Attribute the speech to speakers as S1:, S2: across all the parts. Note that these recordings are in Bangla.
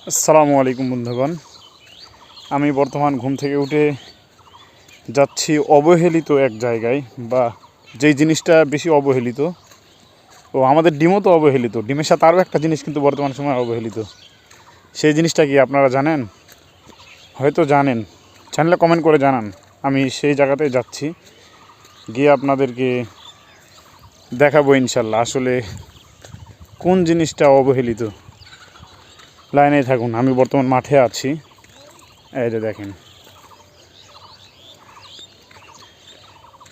S1: আসসালামু আলাইকুম বন্ধুগণ। আমি বর্তমান ঘুম থেকে উঠে যাচ্ছি অবহেলিত এক জায়গায়, বা যেই জিনিসটা বেশি অবহেলিত, ও আমাদের ডিমও তো অবহেলিত, ডিমের সাথে আরও একটা জিনিস কিন্তু বর্তমান সময়ে অবহেলিত। সেই জিনিসটা কি আপনারা জানেন? হয়তো জানেন, জানলে কমেন্ট করে জানান। আমি সেই জায়গাতে যাচ্ছি, গিয়ে আপনাদেরকে দেখাবো ইনশাল্লাহ আসলে কোন জিনিসটা অবহেলিত। লাইনে থাকুন, আমি বর্তমান মাঠে আছি। এই যে দেখেন,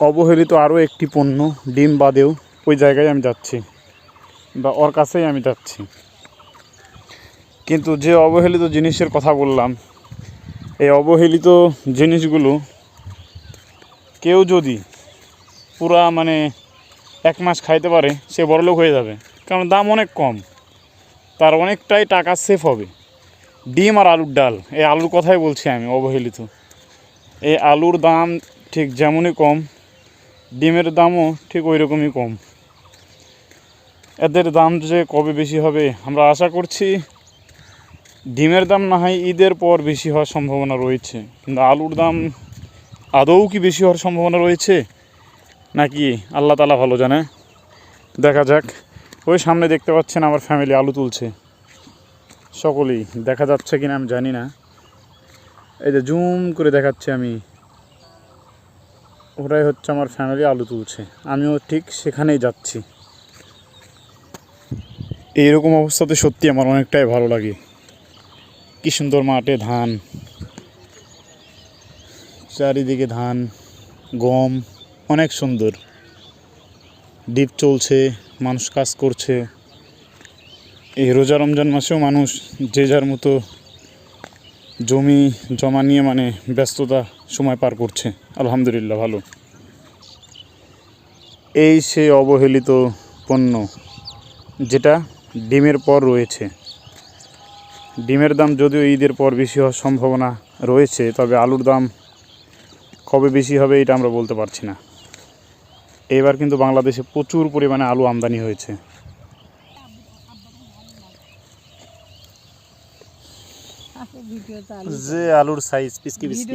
S1: অবহেলিত আরও একটি পণ্য, ডিম বাদেও, ওই জায়গায় আমি যাচ্ছি, বা ওর কাছেই আমি যাচ্ছি। কিন্তু যে অবহেলিত জিনিসের কথা বললাম, এই অবহেলিত জিনিসগুলো কেউ যদি পুরা এক মাস খাইতে পারে, সে বড়লোক হয়ে যাবে। কারণ দাম অনেক কম, তার অনেকটাই টাকা সেভ হবে। ডিম আর আলুর ডাল, এই আলুর কথাই বলছি আমি, অবহেলিত। এই আলুর দাম ঠিক যেমনই কম, ডিমের দামও ঠিক ওই রকমই কম। এদের দাম যে কবে বেশি হবে আমরা আশা করছি, ডিমের দাম না হয় ঈদের পর বেশি হওয়ার সম্ভাবনা রয়েছে, কিন্তু আলুর দাম আদৌ কি বেশি হওয়ার সম্ভাবনা রয়েছে নাকি আল্লাহ তাআলা ভালো জানে। দেখা যাক। ওই সামনে দেখতে পাচ্ছেন আমার ফ্যামিলি আলু তুলছে, সকলেই। দেখা যাচ্ছে কিনা আমি জানি না, এই যে জুম করে দেখাচ্ছি আমি, ওরাই হচ্ছে আমার ফ্যামিলি আলু তুলছে, আমিও ঠিক সেখানেই যাচ্ছি। এইরকম অবস্থাতে সত্যি আমার অনেকটাই ভালো লাগে। কি সুন্দর মাঠে ধান, চারিদিকে ধান, গম, অনেক সুন্দর। ডিপ চলছে, মানুষ কাজ করছে। এই রোজা রমজান মাসেও মানুষ যে যার মতো জমি জমা নিয়ে ব্যস্ততা সময় পার করছে। আলহামদুলিল্লাহ, ভালো। এই সেই অবহেলিত পণ্য যেটা ডিমের পর রয়েছে। ডিমের দাম যদিও ঈদের পর বেশি হওয়ার সম্ভাবনা রয়েছে, তবে আলুর দাম কবে বেশি হবে এটা আমরা বলতে পারছি না। এবার কিন্তু বাংলাদেশে প্রচুর পরিমাণে আলু আমদানি হয়েছে। যে আলুর সাইজ পিসকি পিসকি।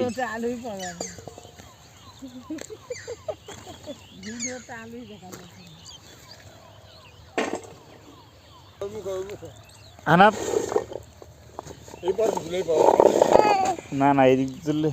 S1: আনাপ না না, এদিক তুললে